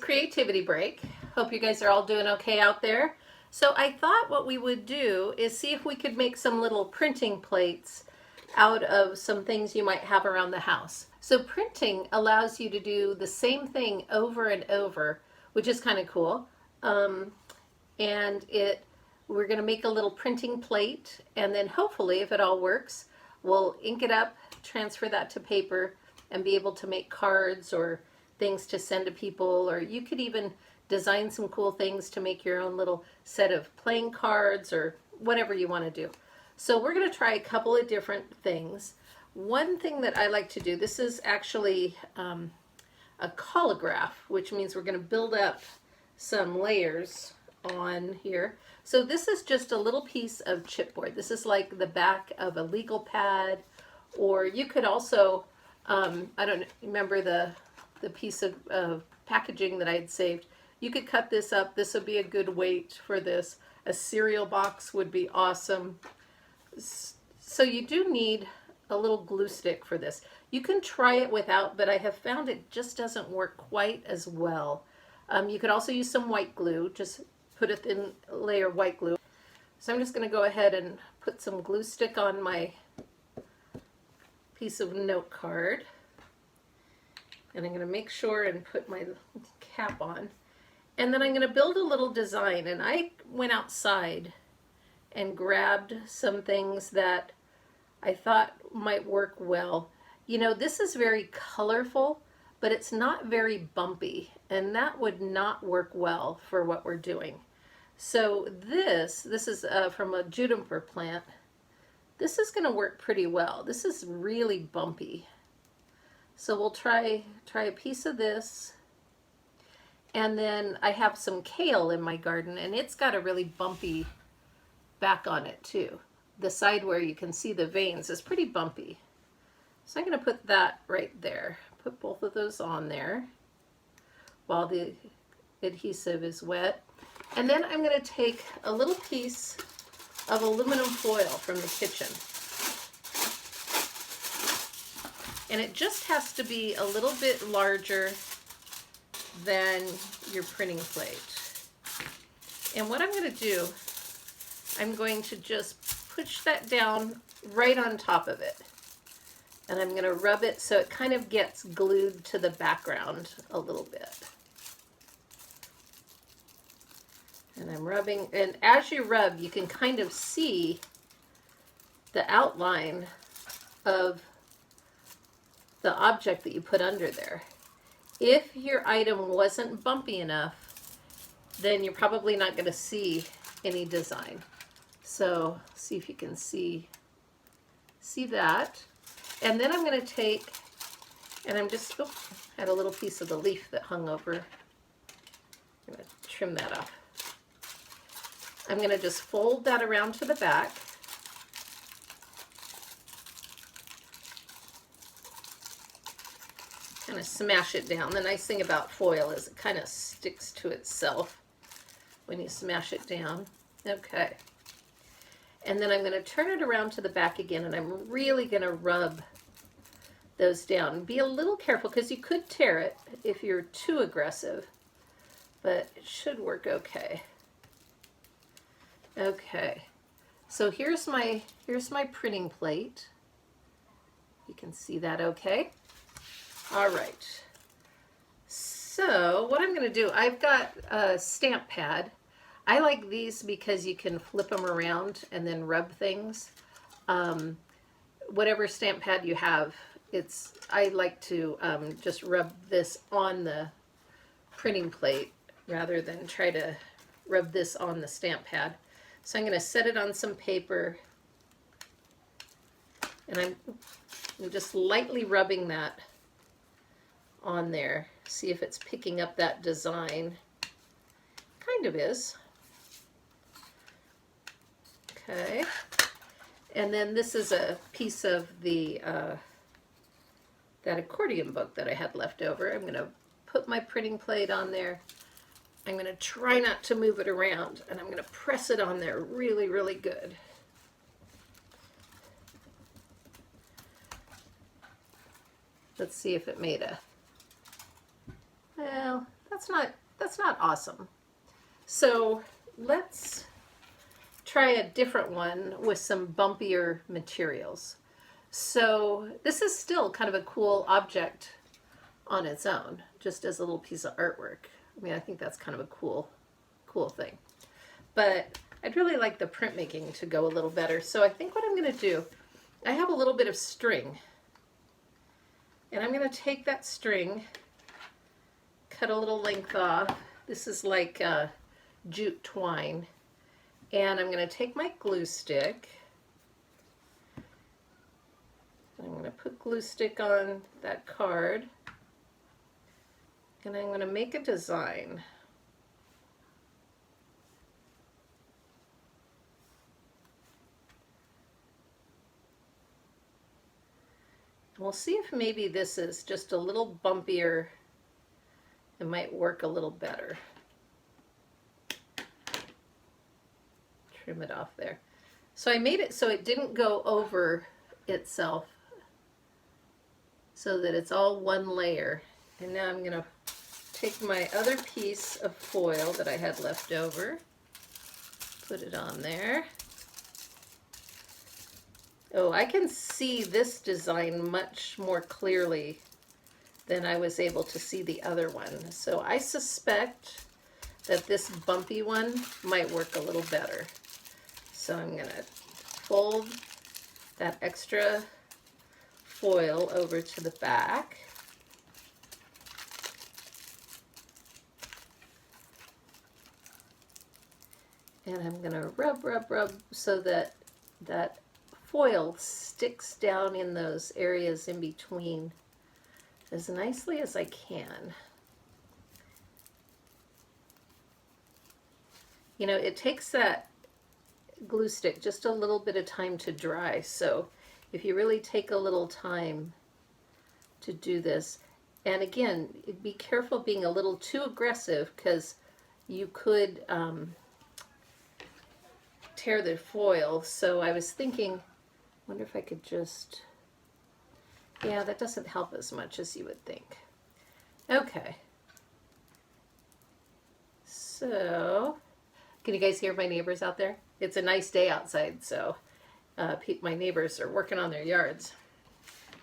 creativity break. Hope you guys are all doing okay out there. So I thought what we would do is see if we could make some little printing plates out of some things you might have around the house. So printing allows you to do the same thing over and over, which is kind of cool. And we're going to make a little printing plate, and then hopefully, if it all works, we'll ink it up, transfer that to paper, and be able to make cards or things to send to people, or you could even design some cool things to make your own little set of playing cards or whatever you want to do. So we're going to try a couple of different things. One thing that I like to do, this is actually a collagraph, which means we're going to build up some layers on here. So this is just a little piece of chipboard. This is like the back of a legal pad, or you could also, I don't remember the piece of packaging that I had saved. You could cut this up. This would be a good weight for this. A cereal box would be awesome. So you do need a little glue stick for this. You can try it without, but I have found it just doesn't work quite as well. You could also use some white glue. Just put a thin layer of white glue. So I'm just going to go ahead and put some glue stick on my piece of note card. And I'm going to make sure and put my cap on. And then I'm going to build a little design. And I went outside and grabbed some things that I thought might work well. You know, this is very colorful, but it's not very bumpy. And that would not work well for what we're doing. So this is from a juniper plant. This is going to work pretty well. This is really bumpy. So we'll try a piece of this. And then I have some kale in my garden, and it's got a really bumpy back on it too. The side where you can see the veins is pretty bumpy. So I'm going to put that right there. Put both of those on there while the adhesive is wet. And then I'm going to take a little piece of aluminum foil from the kitchen. And it just has to be a little bit larger than your printing plate. And what I'm going to do, I'm going to just push that down right on top of it. And I'm going to rub it so it kind of gets glued to the background a little bit. And I'm rubbing, and as you rub, you can kind of see the outline of the object that you put under there. If your item wasn't bumpy enough, then you're probably not going to see any design. So see if you can see that. And then I'm going to take, and I'm just, had a little piece of the leaf that hung over. I'm going to trim that off. I'm going to just fold that around to the back. Kind of smash it down. The nice thing about foil is it kind of sticks to itself when you smash it down. Okay. And then I'm going to turn it around to the back again, and I'm really going to rub those down. Be a little careful because you could tear it if you're too aggressive, but it should work okay. Okay. So here's my printing plate. You can see that okay? All right. So what I'm going to do, I've got a stamp pad. I like these because you can flip them around and then rub things. Whatever stamp pad you have, I like to just rub this on the printing plate rather than try to rub this on the stamp pad. So I'm going to set it on some paper, and I'm just lightly rubbing that on there. See if it's picking up that design. Kind of is. Okay. And then this is a piece of the that accordion book that I had left over. I'm going to put my printing plate on there. I'm going to try not to move it around, and I'm going to press it on there really, really good. Let's see if it made well, that's not awesome. So let's try a different one with some bumpier materials. So this is still kind of a cool object on its own, just as a little piece of artwork. I mean, I think that's kind of a cool thing. But I'd really like the printmaking to go a little better. So I think what I'm going to do, I have a little bit of string. And I'm going to take that string, cut a little length off. This is like jute twine. And I'm going to take my glue stick. I'm going to put glue stick on that card. And I'm going to make a design. We'll see if maybe this is just a little bumpier. It might work a little better. Trim it off there. So I made it so it didn't go over itself, so that it's all one layer. And now I'm going to take my other piece of foil that I had left over, put it on there. Oh, I can see this design much more clearly than I was able to see the other one. So I suspect that this bumpy one might work a little better. So I'm going to fold that extra foil over to the back. And I'm going to rub so that that foil sticks down in those areas in between as nicely as I can. You know, it takes that glue stick just a little bit of time to dry, so if you really take a little time to do this, and again, be careful being a little too aggressive, because you could tear the foil. So I was thinking, wonder if I could just, yeah, that doesn't help as much as you would think. Okay. So, can you guys hear my neighbors out there? It's a nice day outside, so my neighbors are working on their yards.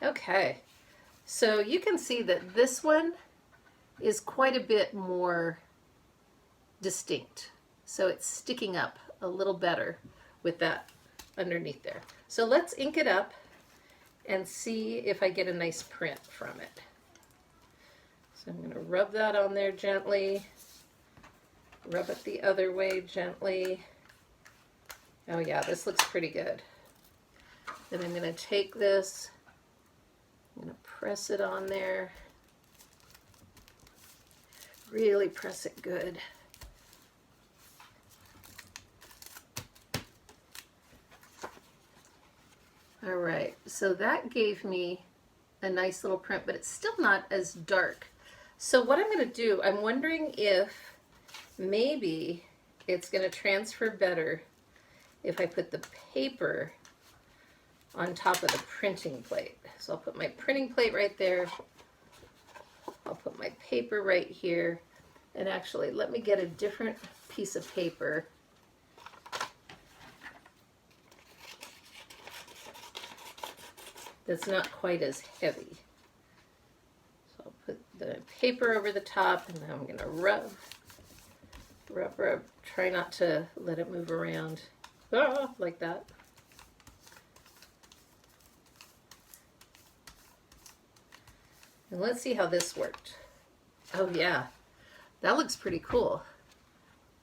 Okay. So you can see that this one is quite a bit more distinct. So it's sticking up a little better with that underneath there. So let's ink it up and see if I get a nice print from it. So I'm going to rub that on there gently, rub it the other way gently. Oh yeah, this looks pretty good. Then I'm going to take this, I'm going to press it on there, really press it good. All right, so that gave me a nice little print, but it's still not as dark. So what I'm going to do, I'm wondering if maybe it's going to transfer better if I put the paper on top of the printing plate. So I'll put my printing plate right there. I'll put my paper right here. And actually, let me get a different piece of paper. That's not quite as heavy. So I'll put the paper over the top, and then I'm going to rub. Try not to let it move around. Like that. And let's see how this worked. Oh yeah, that looks pretty cool.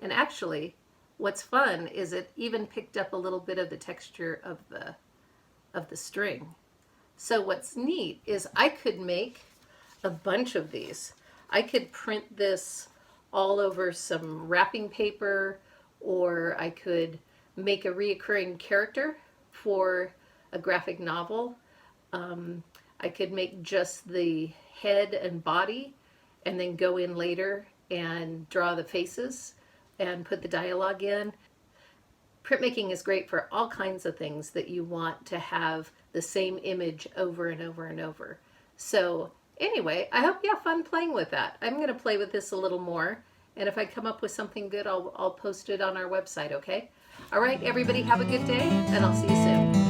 And actually, what's fun is it even picked up a little bit of the texture of the string. So what's neat is I could make a bunch of these. I could print this all over some wrapping paper, or I could make a reoccurring character for a graphic novel. I could make just the head and body and then go in later and draw the faces and put the dialogue in. Printmaking is great for all kinds of things that you want to have the same image over and over and over. So Anyway, I hope you have fun playing with that. I'm going to play with this a little more. And if I come up with something good, I'll post it on our website, okay? All right, everybody have a good day, and I'll see you soon.